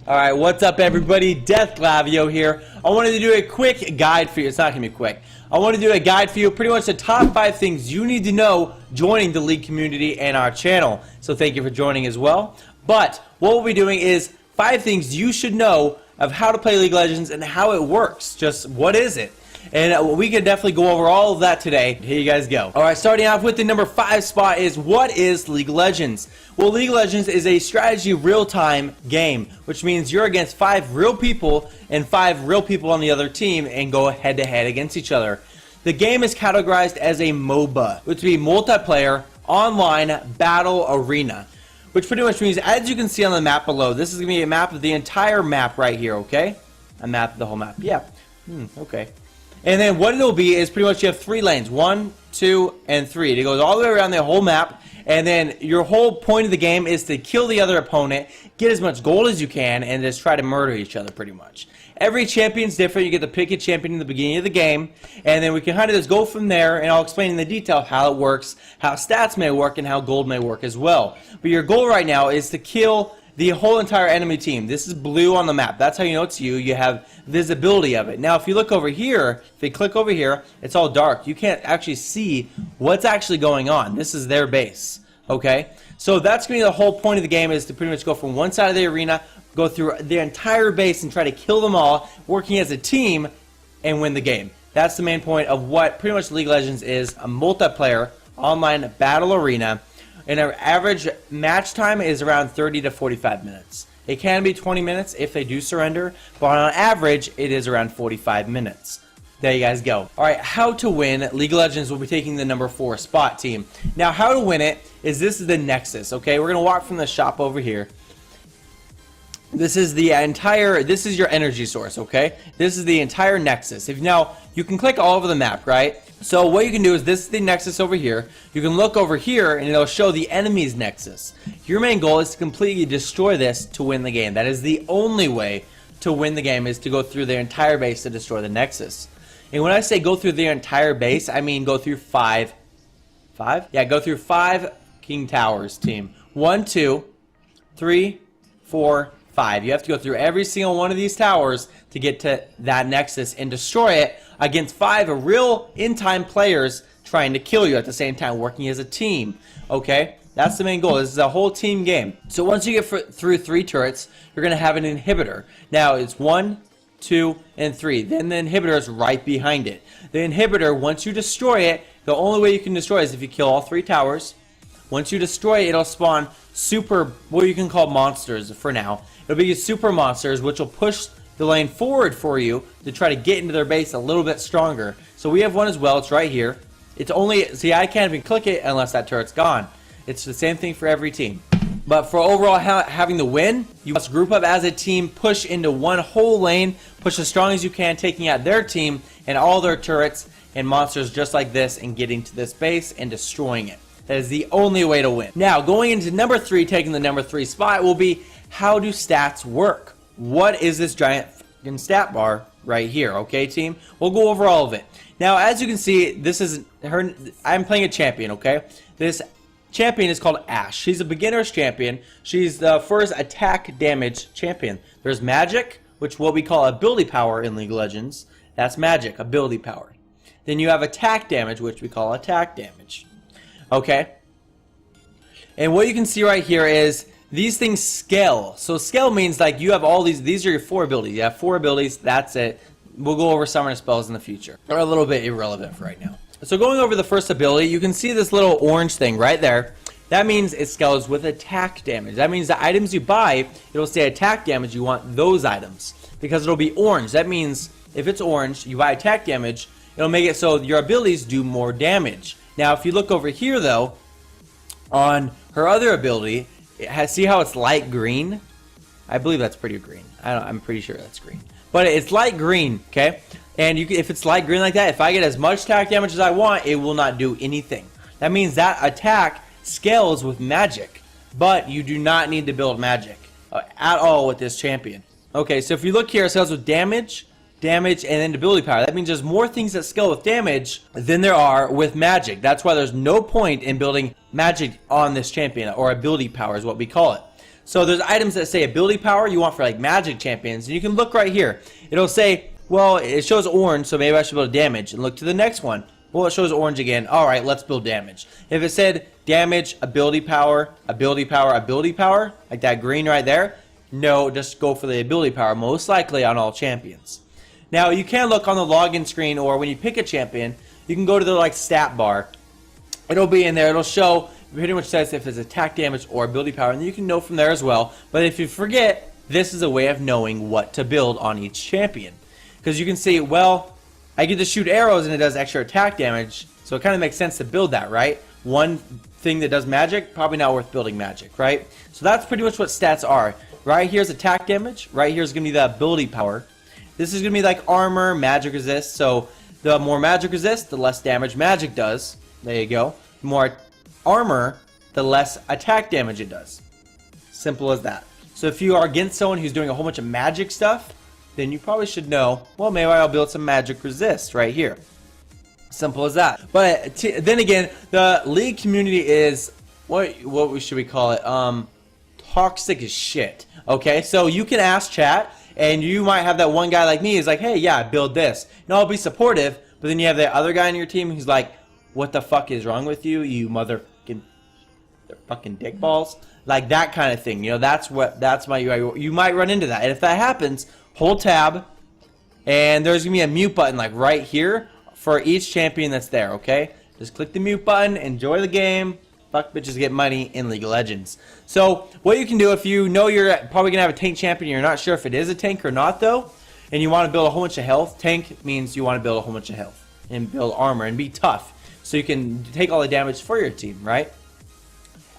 Alright, what's up everybody? Deathglavio here. I wanted to do a quick guide for you. It's not going to be quick. I want to do a guide for you, pretty much the top 5 things you need to know joining the League community and our channel. So thank you for joining as well. But what we'll be doing is 5 things you should know of how to play League of Legends and how it works. Just what is it? And we can definitely go over all of that today. Here you guys go. Alright, starting off with the number 5 spot is, what is League of Legends? Well, League of Legends is a strategy real-time game, which means you're against 5 real people and 5 real people on the other team and go head-to-head against each other. The game is categorized as a MOBA, which would be multiplayer online battle arena, which pretty much means, as you can see on the map below, this is going to be a map of the entire map right here, okay? A map of the whole map. Yeah. Okay. And then what it'll be is pretty much you have 3 lanes, 1, 2, and 3. It goes all the way around the whole map, and then your whole point of the game is to kill the other opponent, get as much gold as you can, and just try to murder each other pretty much. Every champion's different. You get to pick a champion in the beginning of the game, and then we can kind of just go from there, and I'll explain in the detail how it works, how stats may work, and how gold may work as well. But your goal right now is to kill the whole entire enemy team. This is blue on the map. That's how you know it's you. You have visibility of it. Now, if you look over here, if you click over here, it's all dark. You can't actually see what's actually going on. This is their base. Okay? So that's going to be the whole point of the game, is to pretty much go from one side of the arena, go through the entire base and try to kill them all, working as a team, and win the game. That's the main point of what pretty much League of Legends is, a multiplayer online battle arena. And our average match time is around 30 to 45 minutes. It can be 20 minutes if they do surrender, but on average, it is around 45 minutes. There you guys go. Alright, how to win. League of Legends will be taking the number 4 spot, team. Now, how to win it is, this is the Nexus, okay? We're going to walk from the shop over here. This is the entire, this is your energy source, okay? This is the entire Nexus. Now, you can click all over the map, right? So what you can do is, this is the Nexus over here. You can look over here and it'll show the enemy's Nexus. Your main goal is to completely destroy this to win the game. That is the only way to win the game, is to go through their entire base to destroy the Nexus. And when I say go through their entire base, I mean go through 5. Yeah, go through 5 King Towers, team. 1, 2, 3, 4, 5. You have to go through every single one of these towers to get to that Nexus and destroy it against 5 real in-time players trying to kill you at the same time, working as a team. Okay? That's the main goal. This is a whole team game. So once you get through 3 turrets, you're going to have an inhibitor. Now, it's 1, 2, and 3. Then the inhibitor is right behind it. The inhibitor, once you destroy it, the only way you can destroy it is if you kill all 3 towers. Once you destroy it, it'll spawn super, what you can call monsters for now. It'll be super monsters, which will push the lane forward for you to try to get into their base a little bit stronger. So we have one as well. It's right here. It's only, see, I can't even click it unless that turret's gone. It's the same thing for every team. But for overall having the win, you must group up as a team, push into one whole lane, push as strong as you can, taking out their team and all their turrets and monsters just like this, and getting to this base and destroying it. That is the only way to win. Now, going into number 3, taking the number 3 spot, will be, how do stats work? What is this giant fucking stat bar right here, okay, team? We'll go over all of it. Now, as you can see, this is her. I'm playing a champion, okay? This champion is called Ashe. She's a beginner's champion. She's the first attack damage champion. There's magic, which what we call ability power in League of Legends. That's magic, ability power. Then you have attack damage, which we call attack damage. Okay? And what you can see right here is, these things scale. So scale means like you have all these are your 4 abilities. You have 4 abilities, that's it. We'll go over summoner spells in the future. They're a little bit irrelevant for right now. So going over the first ability, you can see this little orange thing right there. That means it scales with attack damage. That means the items you buy, it'll say attack damage, you want those items. Because it'll be orange. That means if it's orange, you buy attack damage, it'll make it so your abilities do more damage. Now if you look over here though, on her other ability, see how it's light green? I believe that's pretty green. I'm pretty sure that's green. But it's light green, okay? And if it's light green like that, if I get as much attack damage as I want, it will not do anything. That means that attack scales with magic. But you do not need to build magic at all with this champion. Okay, so if you look here, it scales with damage, and then ability power. That means there's more things that scale with damage than there are with magic. That's why there's no point in building magic on this champion, or ability power is what we call it. So there's items that say ability power you want for like magic champions, and you can look right here. It'll say, well, it shows orange, so maybe I should build damage. And look to the next one. Well, it shows orange again. All right, let's build damage. If it said damage, ability power, ability power, ability power, like that green right there, no, just go for the ability power, most likely on all champions. Now, you can look on the login screen, or when you pick a champion, you can go to the like stat bar. It'll be in there. It'll show, pretty much says if it's attack damage or ability power, and you can know from there as well. But if you forget, this is a way of knowing what to build on each champion. Because you can see, well, I get to shoot arrows and it does extra attack damage, so it kind of makes sense to build that, right? One thing that does magic, probably not worth building magic, right? So that's pretty much what stats are. Right here's attack damage. Right here's going to be the ability power. This is going to be like armor, magic resist. So the more magic resist, the less damage magic does. There you go. The more armor, the less attack damage it does. Simple as that. So if you are against someone who's doing a whole bunch of magic stuff, then you probably should know, well, maybe I'll build some magic resist right here. Simple as that. But then again, the League community is, what should we call it? Toxic as shit. Okay, so you can ask chat, and you might have that one guy like me who's like, hey, yeah, build this. And I'll be supportive, but then you have that other guy on your team who's like, what the fuck is wrong with you, you fucking dick balls? Like that kind of thing. You know, that's my UI. You might run into that. And if that happens, hold tab, and there's going to be a mute button like right here for each champion that's there, okay? Just click the mute button, enjoy the game. Fuck bitches get money in League of Legends. So what you can do if you know you're probably going to have a tank champion, you're not sure if it is a tank or not though, and you want to build a whole bunch of health. Tank means you want to build a whole bunch of health and build armor and be tough so you can take all the damage for your team, right?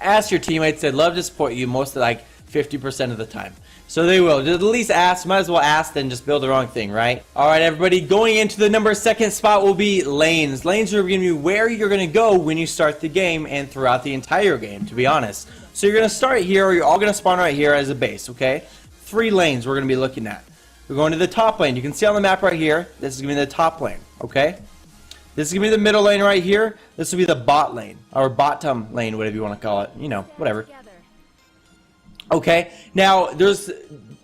Ask your teammates. They'd love to support you most of like 50% of the time. So they will. Just at least ask. Might as well ask than just build the wrong thing, right? Alright, everybody. Going into the number second spot will be lanes. Lanes are going to be where you're going to go when you start the game and throughout the entire game, to be honest. So you're going to start here, or you're all going to spawn right here as a base, okay? 3 lanes we're going to be looking at. We're going to the top lane. You can see on the map right here, this is going to be the top lane, okay? This is going to be the middle lane right here. This will be the bot lane, or bottom lane, whatever you want to call it. You know, whatever. Okay, now there's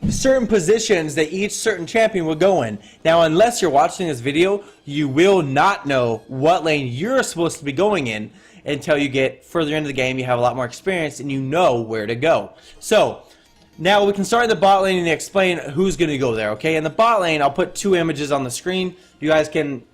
certain positions that each certain champion will go in. Now, unless you're watching this video, you will not know what lane you're supposed to be going in until you get further into the game, you have a lot more experience, and you know where to go. So, now we can start in the bot lane and explain who's going to go there, okay? In the bot lane, I'll put 2 images on the screen. You guys can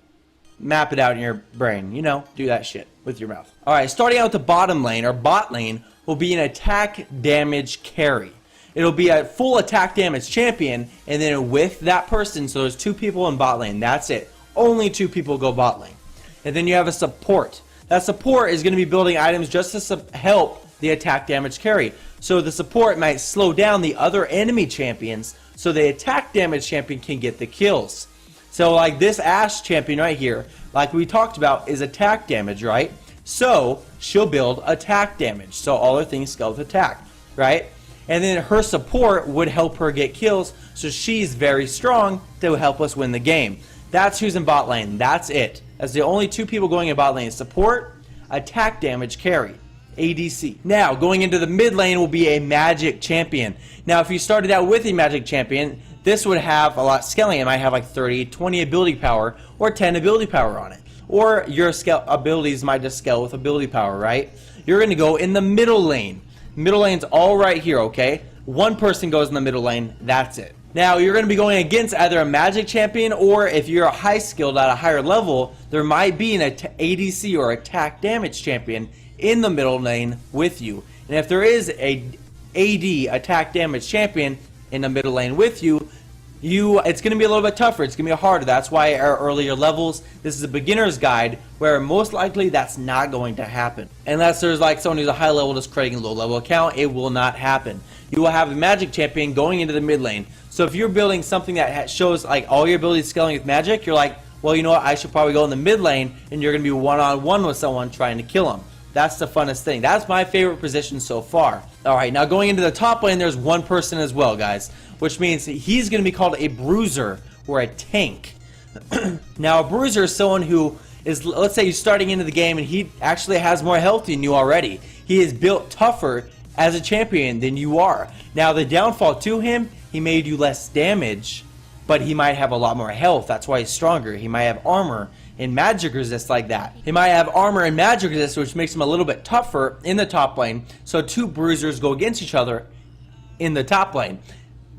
map it out in your brain, you know, do that shit with your mouth. Alright, starting out with the bottom lane, or bot lane, will be an attack damage carry. It'll be a full attack damage champion, and then with that person, so there's 2 people in bot lane, that's it. Only 2 people go bot lane. And then you have a support. That support is going to be building items just to help the attack damage carry. So the support might slow down the other enemy champions, so the attack damage champion can get the kills. So like this Ashe champion right here, like we talked about, is attack damage, right? So she'll build attack damage. So all her things scale with attack, right? And then her support would help her get kills, so she's very strong to help us win the game. That's who's in bot lane. That's it. That's the only 2 people going in bot lane. Support, attack damage, carry. ADC. Now, going into the mid lane will be a magic champion. Now, if you started out with a magic champion, this would have a lot scaling. It might have like 30, 20 ability power, or 10 ability power on it. Or your abilities might just scale with ability power, right? You're going to go in the middle lane. Middle lane's all right here, okay? 1 person goes in the middle lane, that's it. Now, you're going to be going against either a magic champion, or if you're a high skilled at a higher level, there might be an ADC or attack damage champion in the middle lane with you. And if there is a AD, attack damage champion, in the middle lane with you, it's going to be a little bit tougher. It's going to be harder. That's why our earlier levels, this is a beginner's guide, where most likely that's not going to happen. Unless there's like someone who's a high level just creating a low level account, it will not happen. You will have a magic champion going into the mid lane. So if you're building something that shows like all your abilities scaling with magic, you're like, well, you know what, I should probably go in the mid lane, and you're going to be one-on-one with someone trying to kill them. That's the funnest thing. That's my favorite position so far. Alright, now going into the top lane, there's 1 person as well, guys. Which means he's going to be called a bruiser, or a tank. Now, a bruiser is someone who is, let's say you're starting into the game and he actually has more health than you already. He is built tougher as a champion than you are. Now the downfall to him, he may do less damage, but he might have a lot more health. That's why he's stronger. He might have armor and magic resist like that. He might have armor and magic resist, which makes him a little bit tougher in the top lane. So two bruisers go against each other in the top lane.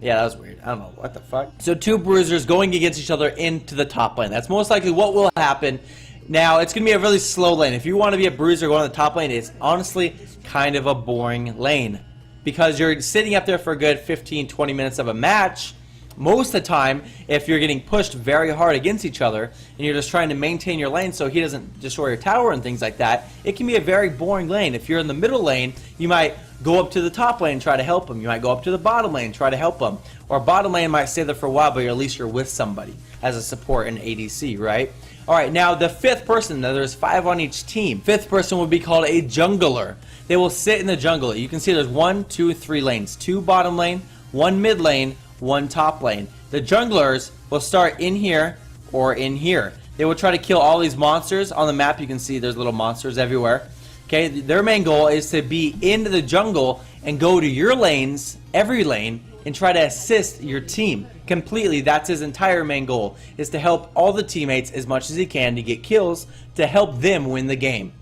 Yeah, that was weird. I don't know. What the fuck? So two bruisers going against each other into the top lane. That's most likely what will happen. Now, it's going to be a really slow lane. If you want to be a bruiser going to the top lane, it's honestly kind of a boring lane. Because you're sitting up there for a good 15-20 minutes of a match. Most of the time, if you're getting pushed very hard against each other and you're just trying to maintain your lane so he doesn't destroy your tower and things like that, it can be a very boring lane. If you're in the middle lane, you might go up to the top lane and try to help him. You might go up to the bottom lane and try to help him. Or bottom lane might stay there for a while, but at least you're with somebody as a support in ADC, right? Alright, now the fifth person, now there's 5 on each team. Fifth person would be called a jungler. They will sit in the jungle. You can see there's 1, 2, 3 lanes. 2 bottom lane, 1 mid lane, 1 top lane. The junglers will start in here or in here. They will try to kill all these monsters. On the map you can see there's little monsters everywhere. Okay, their main goal is to be into the jungle and go to your lanes, every lane, and try to assist your team completely. That's his entire main goal, is to help all the teammates as much as he can to get kills to help them win the game.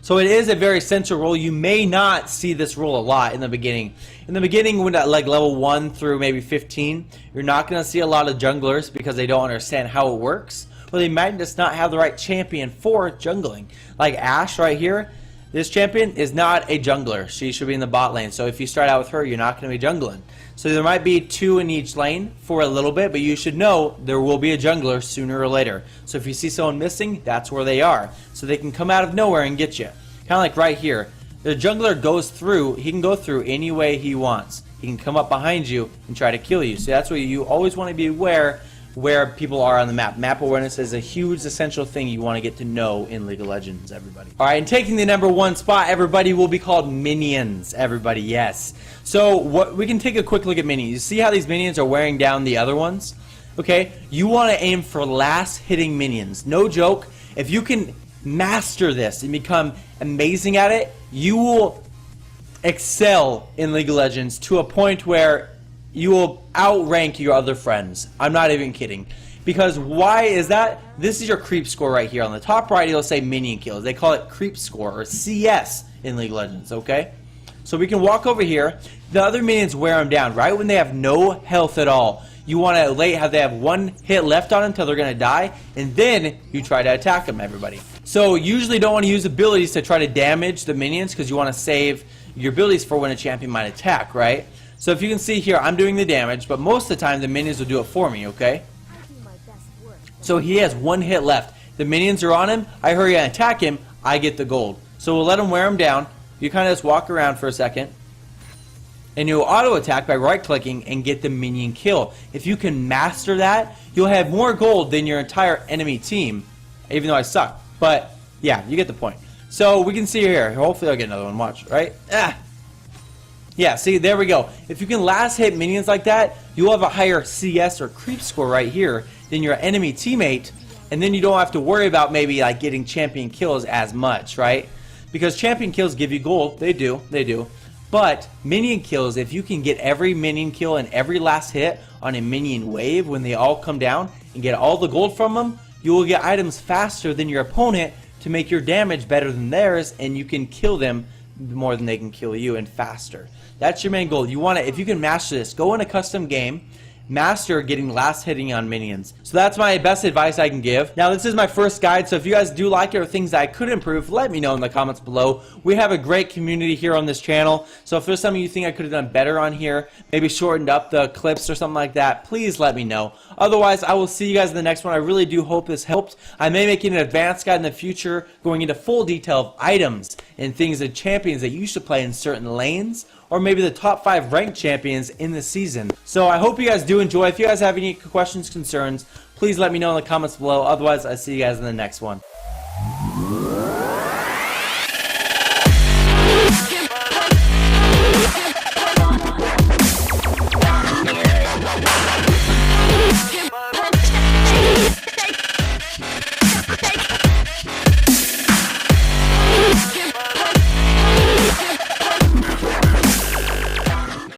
So it is a very central role. You may not see this role a lot in the beginning. In the beginning, when at like level 1 through maybe 15, you're not going to see a lot of junglers because they don't understand how it works. Or they might just not have the right champion for jungling. Like Ashe right here, this champion is not a jungler. She should be in the bot lane. So if you start out with her, you're not going to be jungling. So there might be 2 in each lane for a little bit, but you should know there will be a jungler sooner or later. So if you see someone missing, that's where they are. So they can come out of nowhere and get you. Kind of like right here. The jungler goes through, he can go through any way he wants. He can come up behind you and try to kill you. So that's what you always want to be aware where people are on the map. Map awareness is a huge essential thing you want to get to know in League of Legends, everybody. Alright, and taking the #1 spot, everybody, will be called minions, everybody, yes. So what we can take a quick look at minions. You see how these minions are wearing down the other ones? Okay, you want to aim for last hitting minions. No joke, if you can master this and become amazing at it, you will excel in League of Legends to a point where you will outrank your other friends. I'm not even kidding. Because why is that? This is your creep score right here. On the top right, it'll say minion kills. They call it creep score, or CS in League of Legends, okay? So we can walk over here. The other minions wear them down right when they have no health at all. You want to have they have 1 hit left on them until they're going to die, and then you try to attack them, everybody. So usually don't want to use abilities to try to damage the minions because you want to save your abilities for when a champion might attack, right? So if you can see here, I'm doing the damage, but most of the time the minions will do it for me, okay? So he has 1 hit left. The minions are on him, I hurry and attack him, I get the gold. So we'll let him wear him down. You kind of just walk around for a second. And you'll auto attack by right clicking and get the minion kill. If you can master that, you'll have more gold than your entire enemy team. Even though I suck. But yeah, you get the point. So we can see here. Hopefully I'll get another one. Watch, right? Yeah, see, there we go. If you can last hit minions like that, you'll have a higher CS or creep score right here than your enemy teammate, and then you don't have to worry about maybe like getting champion kills as much, right? Because champion kills give you gold. They do. But minion kills, if you can get every minion kill and every last hit on a minion wave when they all come down and get all the gold from them, you will get items faster than your opponent to make your damage better than theirs, and you can kill them more than they can kill you and faster. That's your main goal. You want to, if you can master this, go in a custom game, master getting last hitting on minions. So that's my best advice I can give. Now this is my first guide, so if you guys do like it or things that I could improve, let me know in the comments below. We have a great community here on this channel, so if there's something you think I could have done better on here, maybe shortened up the clips or something like that, please let me know. Otherwise, I will see you guys in the next one. I really do hope this helped. I may make an advanced guide in the future going into full detail of items and things and champions that you should play in certain lanes, or maybe the top 5 ranked champions in the season. So I hope you guys do enjoy. If you guys have any questions, concerns, please let me know in the comments below. Otherwise, I'll see you guys in the next one.